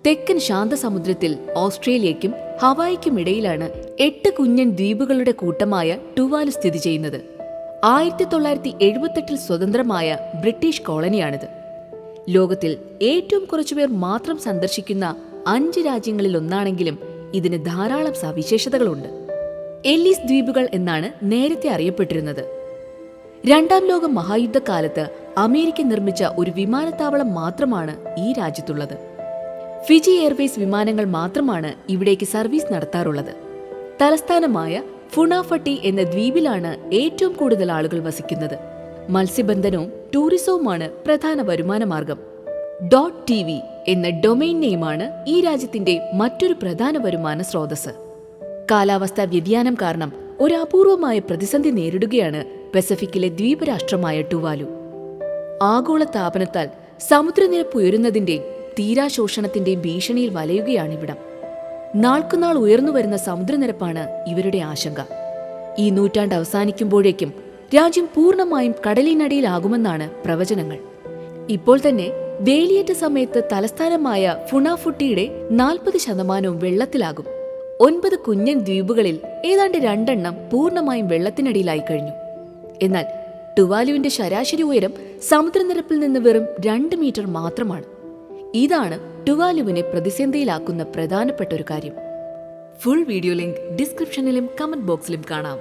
തെക്കൻ ശാന്തസമുദ്രത്തിൽ ഓസ്ട്രേലിയയ്ക്കും ഹവായിക്കും ഇടയിലാണ് 8 കുഞ്ഞൻ ദ്വീപുകളുടെ കൂട്ടമായ ടുവാലു സ്ഥിതി ചെയ്യുന്നത്. 1978 സ്വതന്ത്രമായ ബ്രിട്ടീഷ് കോളനിയാണിത്. ലോകത്തിൽ ഏറ്റവും കുറച്ചുപേർ മാത്രം സന്ദർശിക്കുന്ന 5 രാജ്യങ്ങളിൽ ഒന്നാണെങ്കിലും ഇതിന് ധാരാളം സവിശേഷതകളുണ്ട്. എല്ലിസ് ദ്വീപുകൾ എന്നാണ് നേരത്തെ അറിയപ്പെട്ടിരുന്നത്. രണ്ടാം ലോക മഹായുദ്ധകാലത്ത് അമേരിക്ക നിർമ്മിച്ച ഒരു വിമാനത്താവളം മാത്രമാണ് ഈ രാജ്യത്തുള്ളത്. ഫിജി എയർവേസ് വിമാനങ്ങൾ മാത്രമാണ് ഇവിടേക്ക് സർവീസ് നടത്താറുള്ളത്. തലസ്ഥാനമായ ഫുണാഫട്ടി എന്ന ദ്വീപിലാണ് ഏറ്റവും കൂടുതൽ ആളുകൾ വസിക്കുന്നത്. മത്സ്യബന്ധനവും ടൂറിസവുമാണ് പ്രധാന വരുമാന മാർഗം. .tv എന്ന ഡൊമെയിൻ നെയിമാണ് ഈ രാജ്യത്തിന്റെ മറ്റൊരു പ്രധാന വരുമാന സ്രോതസ്. കാലാവസ്ഥാ വ്യതിയാനം കാരണം ഒരു അപൂർവമായ പ്രതിസന്ധി നേരിടുകയാണ് പസഫിക്കിലെ ദ്വീപരാഷ്ട്രമായ ടുവാലു. ആഗോള താപനത്താൽ സമുദ്രനിരപ്പ് ഉയരുന്നതിന്റെയും തീരാശോഷണത്തിന്റെയും ഭീഷണിയിൽ വലയുകയാണിവിടം. നാൾക്കുനാൾ ഉയർന്നുവരുന്ന സമുദ്രനിരപ്പാണ് ഇവരുടെ ആശങ്ക. ഈ നൂറ്റാണ്ട് അവസാനിക്കുമ്പോഴേക്കും രാജ്യം പൂർണ്ണമായും കടലിനടിയിലാകുമെന്നാണ് പ്രവചനങ്ങൾ. ഇപ്പോൾ തന്നെ വേലിയേറ്റ സമയത്ത് തലസ്ഥാനമായ ഫുണാഫുട്ടിയുടെ 40% വെള്ളത്തിലാകും. 9 കുഞ്ഞൻ ദ്വീപുകളിൽ ഏതാണ്ട് 2 പൂർണ്ണമായും വെള്ളത്തിനടിയിലായി കഴിഞ്ഞു. എന്നാൽ ടുവാലുവിന്റെ ശരാശരി ഉയരം സമുദ്രനിരപ്പിൽ നിന്ന് വെറും 2 മീറ്റർ മാത്രമാണ്. ഇതാണ് ടുവാലുവിനെ പ്രതിസന്ധിയിലാക്കുന്ന പ്രധാനപ്പെട്ട ഒരു കാര്യം. ഫുൾ വീഡിയോ ലിങ്ക് ഡിസ്ക്രിപ്ഷനിലും കമന്റ് ബോക്സിലും കാണാം.